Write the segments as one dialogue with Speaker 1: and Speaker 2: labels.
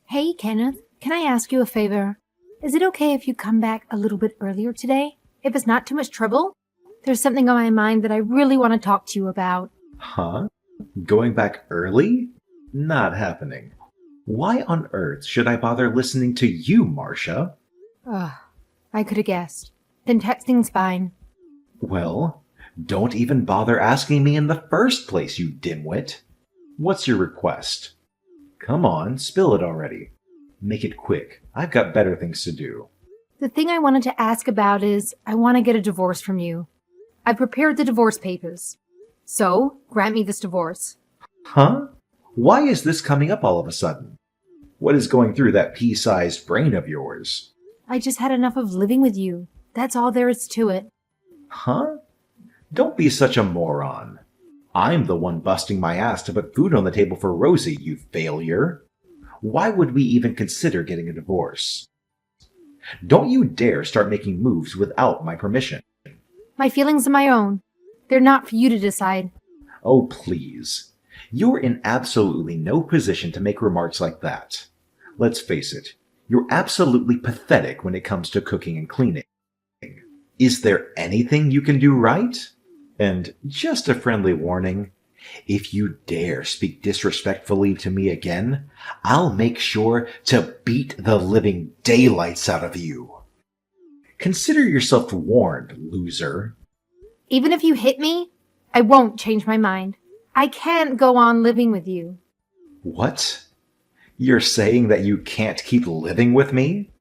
Speaker 1: Hey, Kenneth, can I ask you a favor? Is it okay if you come back a little bit earlier today? If it's not too much trouble? There's something on my mind that I really want to talk to you about.
Speaker 2: Huh? Going back early? Not happening. Why on earth should I bother listening to you, Marcia?
Speaker 1: Ugh, I could have guessed. Then texting's fine.
Speaker 2: Well, don't even bother asking me in the first place, you dimwit. What's your request? Come on, spill it already. Make it quick. I've got better things to do.
Speaker 1: The thing I wanted to ask about is I want to get a divorce from you. I prepared the divorce papers. So, grant me this divorce.
Speaker 2: Huh? Why is this coming up all of a sudden? What is going through that pea-sized brain of yours?
Speaker 1: I just had enough of living with you. That's all there is to it.
Speaker 2: Huh? Don't be such a moron. I'm the one busting my ass to put food on the table for Rosie, you failure. Why would we even consider getting a divorce? Don't you dare start making moves without my permission.
Speaker 1: My feelings are my own. They're not for you to decide.
Speaker 2: Oh, please. You're in absolutely no position to make remarks like that. Let's face it, you're absolutely pathetic when it comes to cooking and cleaning. Is there anything you can do right? And just a friendly warning, if you dare speak disrespectfully to me again, I'll make sure to beat the living daylights out of you. Consider yourself warned, loser.
Speaker 1: Even if you hit me, I won't change my mind. I can't go on living with you.
Speaker 2: What? You're saying that you can't keep living with me?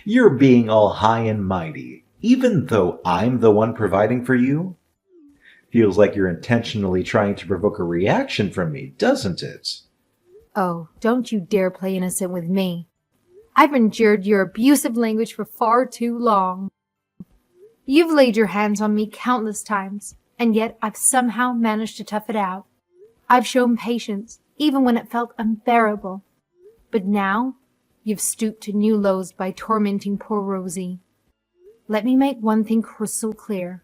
Speaker 2: You're being all high and mighty, even though I'm the one providing for you? Feels like you're intentionally trying to provoke a reaction from me, doesn't it?
Speaker 1: Oh, don't you dare play innocent with me. I've endured your abusive language for far too long. You've laid your hands on me countless times, and yet I've somehow managed to tough it out. I've shown patience, even when it felt unbearable. But now, you've stooped to new lows by tormenting poor Rosie. Let me make one thing crystal clear.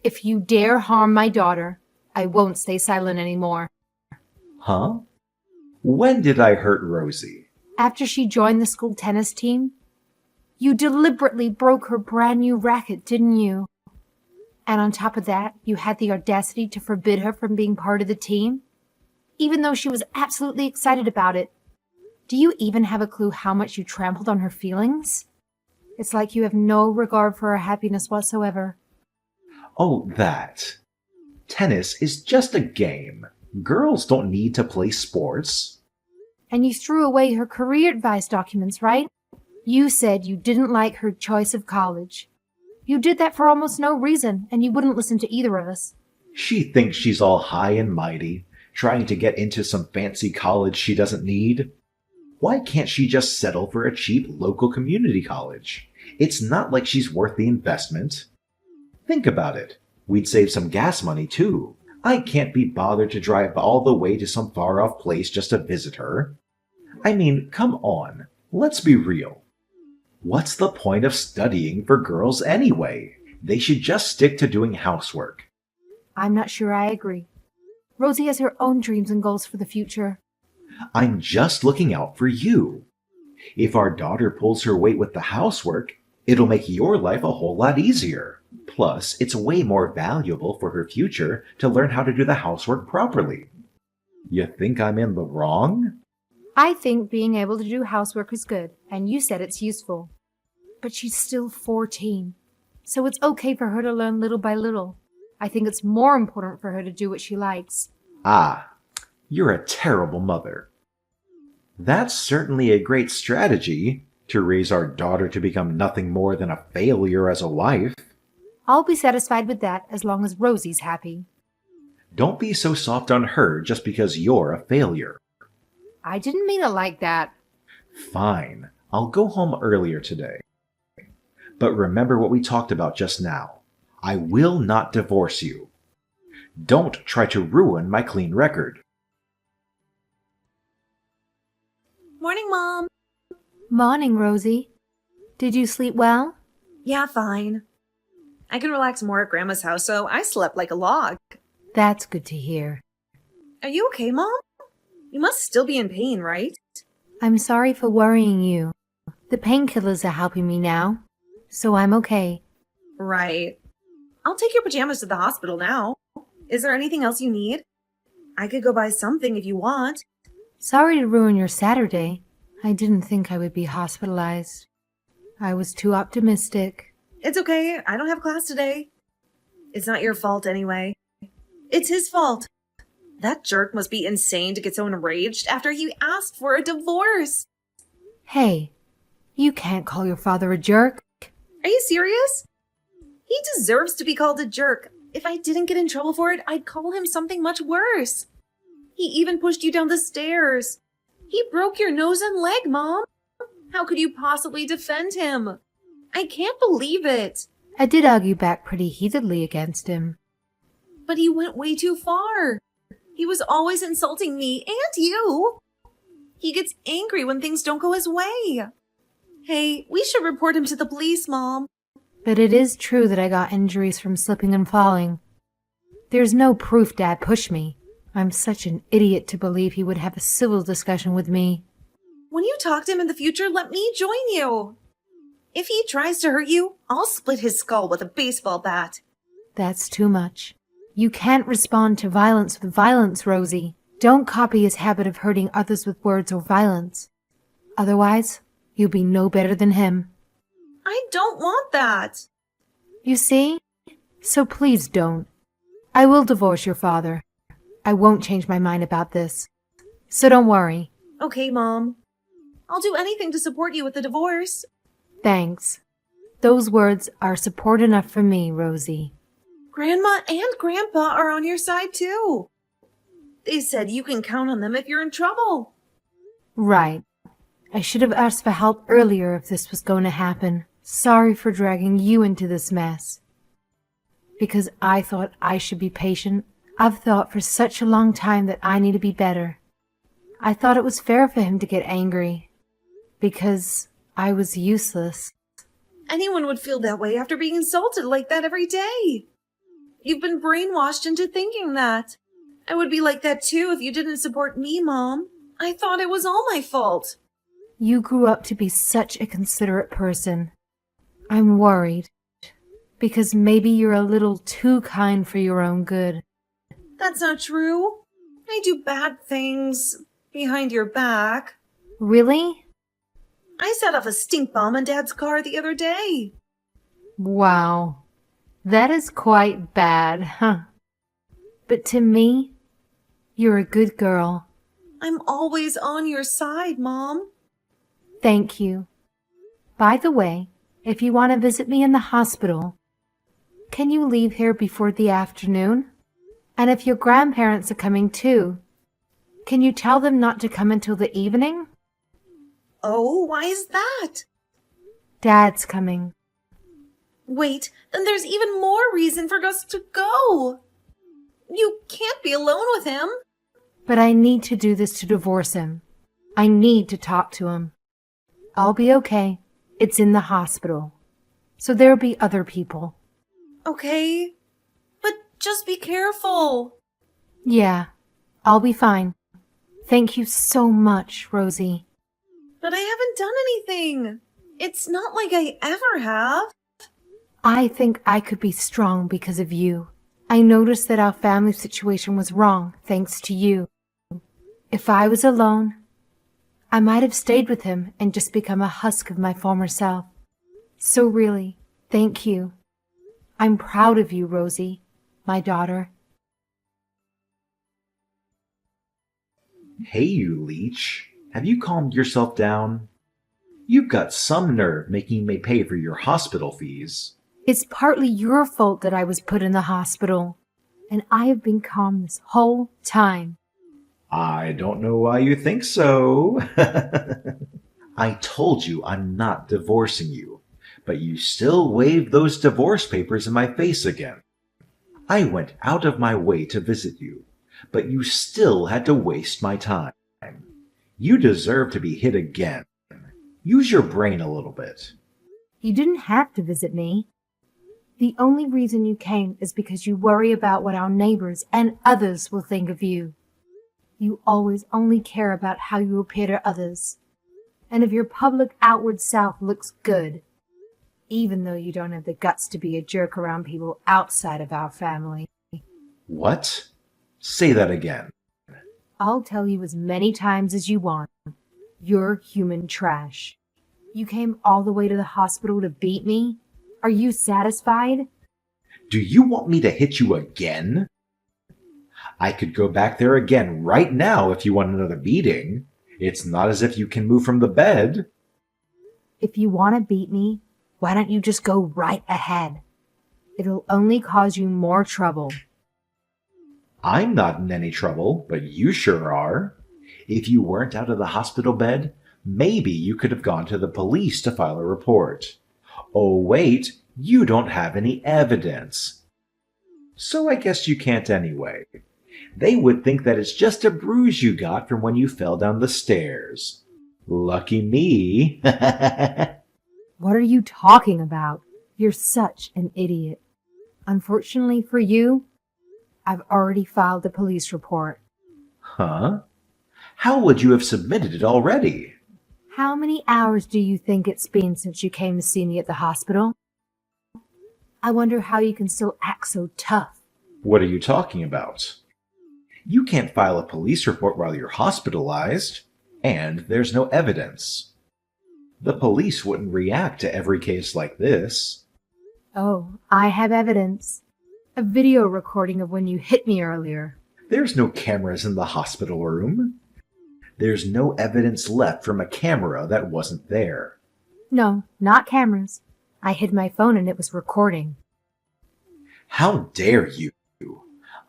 Speaker 1: If you dare harm my daughter, I won't stay silent anymore.
Speaker 2: Huh? When did I hurt Rosie?
Speaker 1: After she joined the school tennis team, you deliberately broke her brand new racket, didn't you? And on top of that, you had the audacity to forbid her from being part of the team, even though she was absolutely excited about it. Do you even have a clue how much you trampled on her feelings? It's like you have no regard for her happiness whatsoever.
Speaker 2: Oh, that. Tennis is just a game. Girls don't need to play sports.
Speaker 1: And you threw away her career advice documents, right? You said you didn't like her choice of college. You did that for almost no reason, and you wouldn't listen to either of us.
Speaker 2: She thinks she's all high and mighty, trying to get into some fancy college she doesn't need. Why can't she just settle for a cheap local community college? It's not like she's worth the investment. Think about it. We'd save some gas money, too. I can't be bothered to drive all the way to some far-off place just to visit her. I mean, come on. Let's be real. What's the point of studying for girls anyway? They should just stick to doing housework.
Speaker 1: I'm not sure I agree. Rosie has her own dreams and goals for the future.
Speaker 2: I'm just looking out for you. If our daughter pulls her weight with the housework, it'll make your life a whole lot easier. Plus, it's way more valuable for her future to learn how to do the housework properly. You think I'm in the wrong?
Speaker 1: I think being able to do housework is good, and you said it's useful. But she's still 14, so it's okay for her to learn little by little. I think it's more important for her to do what she likes.
Speaker 2: Ah, you're a terrible mother. That's certainly a great strategy, to raise our daughter to become nothing more than a failure as a wife.
Speaker 1: I'll be satisfied with that as long as Rosie's happy.
Speaker 2: Don't be so soft on her just because you're a failure.
Speaker 1: I didn't mean it like that.
Speaker 2: Fine, I'll go home earlier today. But remember what we talked about just now. I will not divorce you. Don't try to ruin my clean record.
Speaker 3: Morning, Mom.
Speaker 1: Morning, Rosie. Did you sleep well?
Speaker 3: Yeah, fine. I can relax more at Grandma's house, so I slept like a log.
Speaker 1: That's good to hear.
Speaker 3: Are you okay, Mom? You must still be in pain, right?
Speaker 1: I'm sorry for worrying you. The painkillers are helping me now, so I'm okay.
Speaker 3: Right. I'll take your pajamas to the hospital now. Is there anything else you need? I could go buy something if you want.
Speaker 1: Sorry to ruin your Saturday. I didn't think I would be hospitalized. I was too optimistic.
Speaker 3: It's okay. I don't have class today. It's not your fault anyway. It's his fault. That jerk must be insane to get so enraged after he asked for a divorce.
Speaker 1: Hey, you can't call your father a jerk.
Speaker 3: Are you serious? He deserves to be called a jerk. If I didn't get in trouble for it, I'd call him something much worse. He even pushed you down the stairs. He broke your nose and leg, Mom. How could you possibly defend him? I can't believe it.
Speaker 1: I did argue back pretty heatedly against him.
Speaker 3: But he went way too far. He was always insulting me and you. He gets angry when things don't go his way. Hey, we should report him to the police, Mom.
Speaker 1: But it is true that I got injuries from slipping and falling. There's no proof Dad pushed me. I'm such an idiot to believe he would have a civil discussion with me.
Speaker 3: When you talk to him in the future, let me join you. If he tries to hurt you, I'll split his skull with a baseball bat.
Speaker 1: That's too much. You can't respond to violence with violence, Rosie. Don't copy his habit of hurting others with words or violence. Otherwise, you'll be no better than him.
Speaker 3: I don't want that.
Speaker 1: You see? So please don't. I will divorce your father. I won't change my mind about this. So don't worry.
Speaker 3: Okay, Mom. I'll do anything to support you with the divorce.
Speaker 1: Thanks. Those words are support enough for me, Rosie.
Speaker 3: Grandma and Grandpa are on your side, too. They said you can count on them if you're in trouble.
Speaker 1: Right. I should have asked for help earlier if this was going to happen. Sorry for dragging you into this mess. Because I thought I should be patient, I've thought for such a long time that I need to be better. I thought it was fair for him to get angry. Because I was useless.
Speaker 3: Anyone would feel that way after being insulted like that every day. You've been brainwashed into thinking that. I would be like that too if you didn't support me, Mom. I thought it was all my fault.
Speaker 1: You grew up to be such a considerate person. I'm worried. Because maybe you're a little too kind for your own good.
Speaker 3: That's not true. I do bad things behind your back.
Speaker 1: Really?
Speaker 3: I set off a stink bomb in Dad's car the other day.
Speaker 1: Wow. That is quite bad, huh? But to me, you're a good girl.
Speaker 3: I'm always on your side, Mom.
Speaker 1: Thank you. By the way, if you want to visit me in the hospital, can you leave here before the afternoon? And if your grandparents are coming too, can you tell them not to come until the evening?
Speaker 3: Oh, why is that?
Speaker 1: Dad's coming.
Speaker 3: Wait, then there's even more reason for us to go. You can't be alone with him.
Speaker 1: But I need to do this to divorce him. I need to talk to him. I'll be okay. It's in the hospital. So there'll be other people.
Speaker 3: Okay, but just be careful.
Speaker 1: Yeah, I'll be fine. Thank you so much, Rosie.
Speaker 3: But I haven't done anything. It's not like I ever have.
Speaker 1: I think I could be strong because of you. I noticed that our family situation was wrong thanks to you. If I was alone, I might have stayed with him and just become a husk of my former self. So really, thank you. I'm proud of you, Rosie, my daughter.
Speaker 2: Hey, you leech. Have you calmed yourself down? You've got some nerve making me pay for your hospital fees.
Speaker 1: It's partly your fault that I was put in the hospital, and I have been calm this whole time.
Speaker 2: I don't know why you think so. I told you I'm not divorcing you, but you still waved those divorce papers in my face again. I went out of my way to visit you, but you still had to waste my time. You deserve to be hit again. Use your brain a little bit.
Speaker 1: You didn't have to visit me. The only reason you came is because you worry about what our neighbors and others will think of you. You always only care about how you appear to others. and if your public outward self looks good, even though you don't have the guts to be a jerk around people outside of our family.
Speaker 2: What? Say that again.
Speaker 1: I'll tell you as many times as you want. You're human trash. You came all the way to the hospital to beat me? Are you satisfied?
Speaker 2: Do you want me to hit you again? I could go back there again right now if you want another beating. It's not as if you can move from the bed.
Speaker 1: If you want to beat me, why don't you just go right ahead? It'll only cause you more trouble.
Speaker 2: I'm not in any trouble, but you sure are. If you weren't out of the hospital bed, maybe you could have gone to the police to file a report. Oh, wait, you don't have any evidence. So I guess you can't anyway. They would think that it's just a bruise you got from when you fell down the stairs. Lucky me.
Speaker 1: What are you talking about? You're such an idiot. Unfortunately for you, I've already filed a police report.
Speaker 2: Huh? How would you have submitted it already?
Speaker 1: How many hours do you think it's been since you came to see me at the hospital? I wonder how you can still act so tough.
Speaker 2: What are you talking about? You can't file a police report while you're hospitalized, and there's no evidence. The police wouldn't react to every case like this.
Speaker 1: Oh, I have evidence. A video recording of when you hit me earlier.
Speaker 2: There's no cameras in the hospital room. There's no evidence left from a camera that wasn't there.
Speaker 1: No, not cameras. I hid my phone and it was recording.
Speaker 2: How dare you?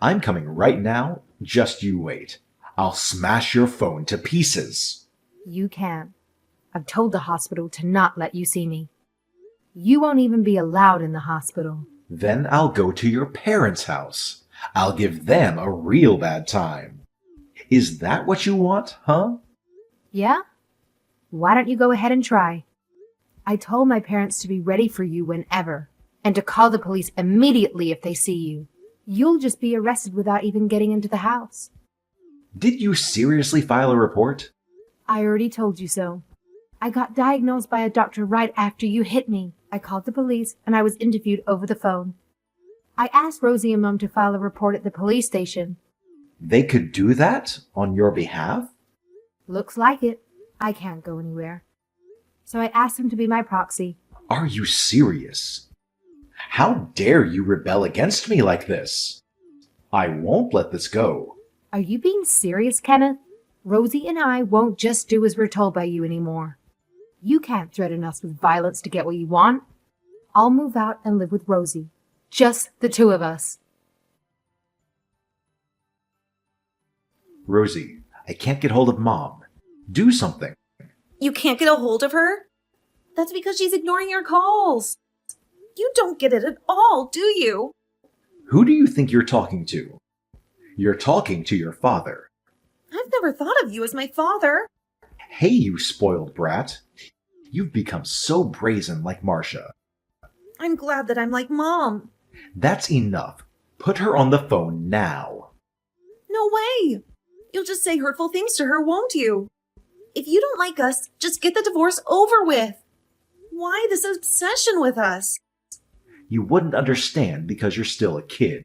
Speaker 2: I'm coming right now. Just you wait. I'll smash your phone to pieces.
Speaker 1: You can't. I've told the hospital to not let you see me. You won't even be allowed in the hospital.
Speaker 2: Then I'll go to your parents' house. I'll give them a real bad time. Is that what you want, huh?
Speaker 1: Yeah? Why don't you go ahead and try? I told my parents to be ready for you whenever, and to call the police immediately if they see you. You'll just be arrested without even getting into the house.
Speaker 2: Did you seriously file a report?
Speaker 1: I already told you so. I got diagnosed by a doctor right after you hit me. I called the police and I was interviewed over the phone. I asked Rosie and Mom to file a report at the police station.
Speaker 2: They could do that on your behalf?
Speaker 1: Looks like it. I can't go anywhere. So I asked them to be my proxy.
Speaker 2: Are you serious? How dare you rebel against me like this? I won't let this go.
Speaker 1: Are you being serious, Kenneth? Rosie and I won't just do as we're told by you anymore. You can't threaten us with violence to get what you want. I'll move out and live with Rosie. Just the two of us.
Speaker 2: Rosie, I can't get hold of Mom. Do something.
Speaker 3: You can't get a hold of her? That's because she's ignoring your calls. You don't get it at all, do you?
Speaker 2: Who do you think you're talking to? You're talking to your father.
Speaker 3: I've never thought of you as my father.
Speaker 2: Hey, you spoiled brat. You've become so brazen like Marcia.
Speaker 3: I'm glad that I'm like Mom.
Speaker 2: That's enough. Put her on the phone now.
Speaker 3: No way. You'll just say hurtful things to her, won't you? If you don't like us, just get the divorce over with. Why this obsession with us?
Speaker 2: You wouldn't understand because you're still a kid.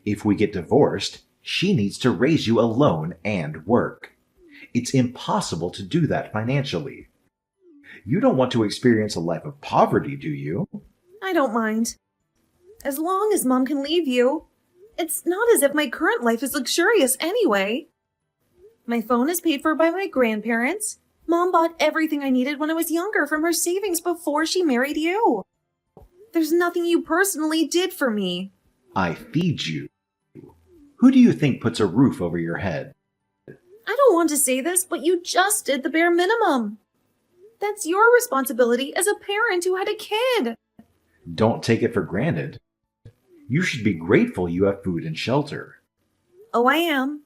Speaker 2: If we get divorced, she needs to raise you alone and work. It's impossible to do that financially. You don't want to experience a life of poverty, do you?
Speaker 3: I don't mind. As long as Mom can leave you. It's not as if my current life is luxurious anyway. My phone is paid for by my grandparents. Mom bought everything I needed when I was younger from her savings before she married you. There's nothing you personally did for me.
Speaker 2: I feed you. Who do you think puts a roof over your head?
Speaker 3: I don't want to say this, but you just did the bare minimum. That's your responsibility as a parent who had a kid.
Speaker 2: Don't take it for granted. You should be grateful you have food and shelter.
Speaker 3: Oh, I am.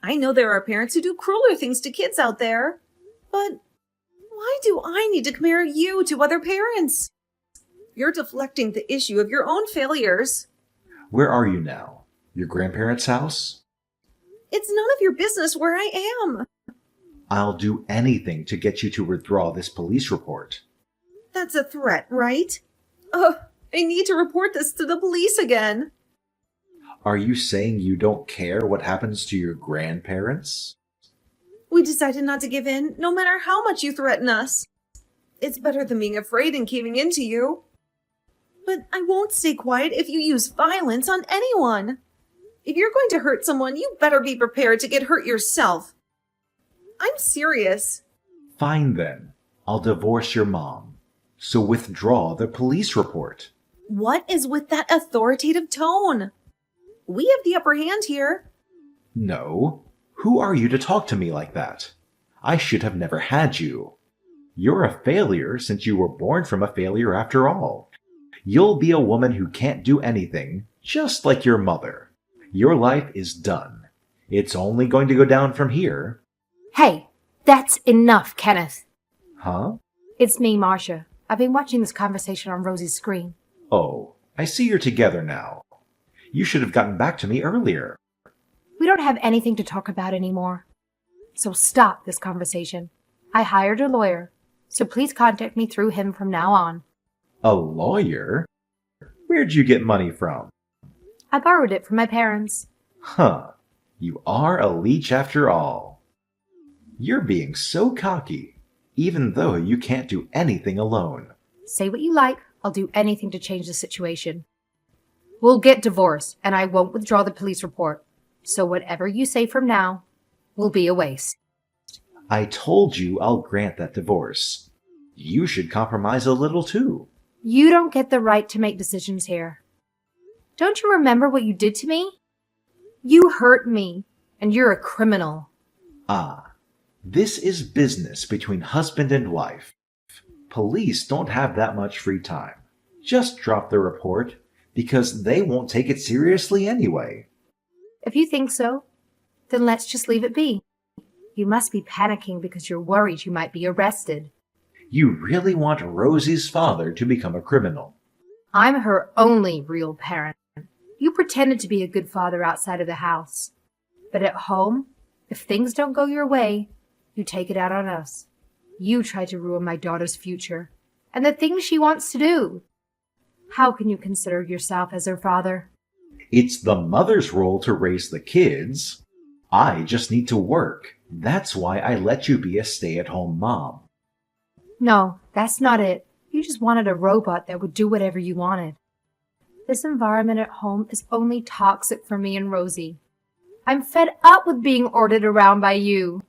Speaker 3: I know there are parents who do crueler things to kids out there. But why do I need to compare you to other parents? You're deflecting the issue of your own failures.
Speaker 2: Where are you now? Your grandparents' house?
Speaker 3: It's none of your business where I am.
Speaker 2: I'll do anything to get you to withdraw this police report.
Speaker 3: That's a threat, right? Ugh, I need to report this to the police again.
Speaker 2: Are you saying you don't care what happens to your grandparents?
Speaker 3: We decided not to give in, no matter how much you threaten us. It's better than being afraid and caving in to you. But I won't stay quiet if you use violence on anyone. If you're going to hurt someone, you better be prepared to get hurt yourself. I'm serious.
Speaker 2: Fine then. I'll divorce your mom. So withdraw the police report.
Speaker 3: What is with that authoritative tone? We have the upper hand here.
Speaker 2: No. Who are you to talk to me like that? I should have never had you. You're a failure since you were born from a failure after all. You'll be a woman who can't do anything, just like your mother. Your life is done. It's only going to go down from here.
Speaker 1: Hey, that's enough, Kenneth.
Speaker 2: Huh?
Speaker 1: It's me, Marcia. I've been watching this conversation on Rosie's screen.
Speaker 2: Oh, I see you're together now. You should have gotten back to me earlier.
Speaker 1: We don't have anything to talk about anymore. So stop this conversation. I hired a lawyer, so please contact me through him from now on.
Speaker 2: A lawyer? Where'd you get money from?
Speaker 1: I borrowed it from my parents.
Speaker 2: Huh. You are a leech after all. You're being so cocky, even though you can't do anything alone.
Speaker 1: Say what you like, I'll do anything to change the situation. We'll get divorced, and I won't withdraw the police report. So whatever you say from now will be a waste.
Speaker 2: I told you I'll grant that divorce. You should compromise a little too.
Speaker 1: You don't get the right to make decisions here. Don't you remember what you did to me? You hurt me, and you're a criminal.
Speaker 2: Ah, this is business between husband and wife. Police don't have that much free time. Just drop the report, because they won't take it seriously anyway.
Speaker 1: If you think so, then let's just leave it be. You must be panicking because you're worried you might be arrested.
Speaker 2: You really want Rosie's father to become a criminal.
Speaker 1: I'm her only real parent. You pretended to be a good father outside of the house. But at home, if things don't go your way, you take it out on us. You tried to ruin my daughter's future and the things she wants to do. How can you consider yourself as her father?
Speaker 2: It's the mother's role to raise the kids. I just need to work. That's why I let you be a stay-at-home mom.
Speaker 1: No, that's not it. You just wanted a robot that would do whatever you wanted. This environment at home is only toxic for me and Rosie. I'm fed up with being ordered around by you.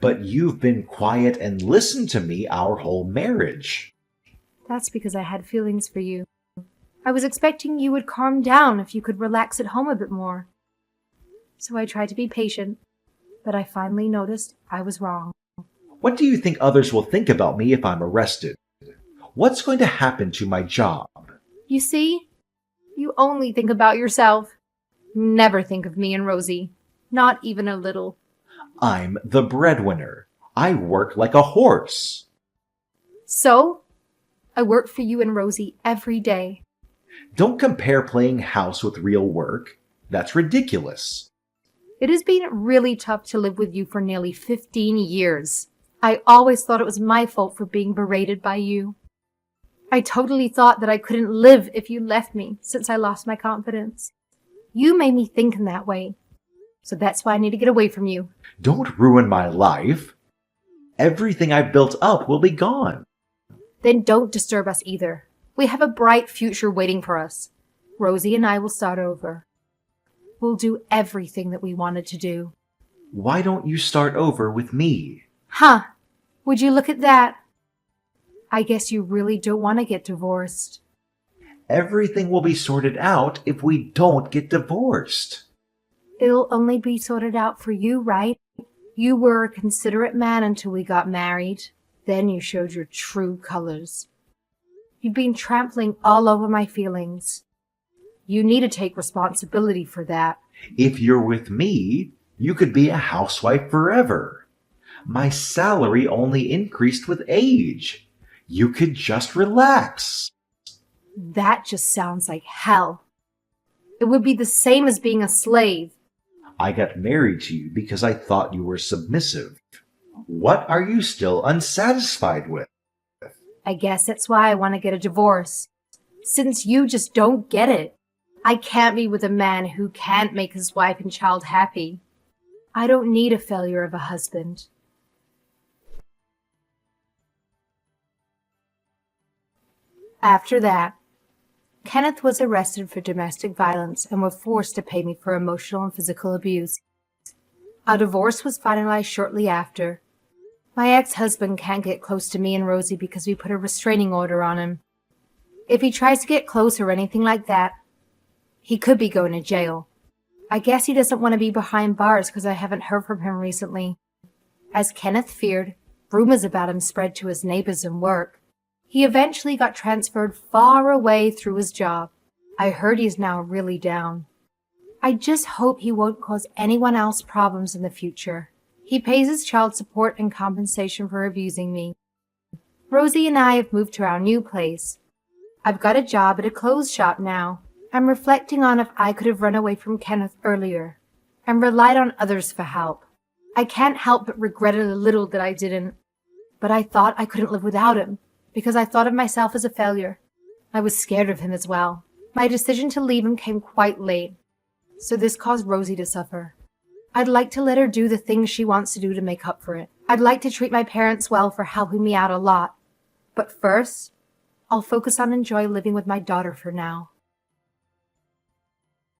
Speaker 2: But you've been quiet and listened to me our whole marriage.
Speaker 1: That's because I had feelings for you. I was expecting you would calm down if you could relax at home a bit more. So I tried to be patient, but I finally noticed I was wrong.
Speaker 2: What do you think others will think about me if I'm arrested? What's going to happen to my job?
Speaker 1: You see? You only think about yourself. You never think of me and Rosie. Not even a little.
Speaker 2: I'm the breadwinner. I work like a horse.
Speaker 1: So? I work for you and Rosie every day.
Speaker 2: Don't compare playing house with real work. That's ridiculous.
Speaker 1: It has been really tough to live with you for nearly 15 years. I always thought it was my fault for being berated by you. I totally thought that I couldn't live if you left me since I lost my confidence. You made me think in that way. So that's why I need to get away from you.
Speaker 2: Don't ruin my life. Everything I've built up will be gone.
Speaker 1: Then don't disturb us either. We have a bright future waiting for us. Rosie and I will start over. We'll do everything that we wanted to do.
Speaker 2: Why don't you start over with me?
Speaker 1: Huh. Would you look at that? I guess you really don't want to get divorced.
Speaker 2: Everything will be sorted out if we don't get divorced.
Speaker 1: It'll only be sorted out for you, right? You were a considerate man until we got married. Then you showed your true colors. You've been trampling all over my feelings. You need to take responsibility for that.
Speaker 2: If you're with me, you could be a housewife forever. My salary only increased with age. You could just relax.
Speaker 1: That just sounds like hell. It would be the same as being a slave.
Speaker 2: I got married to you because I thought you were submissive. What are you still unsatisfied with?
Speaker 1: I guess that's why I want to get a divorce. Since you just don't get it. I can't be with a man who can't make his wife and child happy. I don't need a failure of a husband. After that, Kenneth was arrested for domestic violence and was forced to pay me for emotional and physical abuse. A divorce was finalized shortly after. My ex-husband can't get close to me and Rosie because we put a restraining order on him. If he tries to get close or anything like that, he could be going to jail. I guess he doesn't want to be behind bars because I haven't heard from him recently. As Kenneth feared, rumors about him spread to his neighbors and work. He eventually got transferred far away through his job. I heard he's now really down. I just hope he won't cause anyone else problems in the future. He pays his child support and compensation for abusing me. Rosie and I have moved to our new place. I've got a job at a clothes shop now. I'm reflecting on if I could have run away from Kenneth earlier and relied on others for help. I can't help but regret it a little that I didn't. But I thought I couldn't live without him because I thought of myself as a failure. I was scared of him as well. My decision to leave him came quite late, so this caused Rosie to suffer. I'd like to let her do the things she wants to do to make up for it. I'd like to treat my parents well for helping me out a lot. But first, I'll focus on enjoy living with my daughter for now.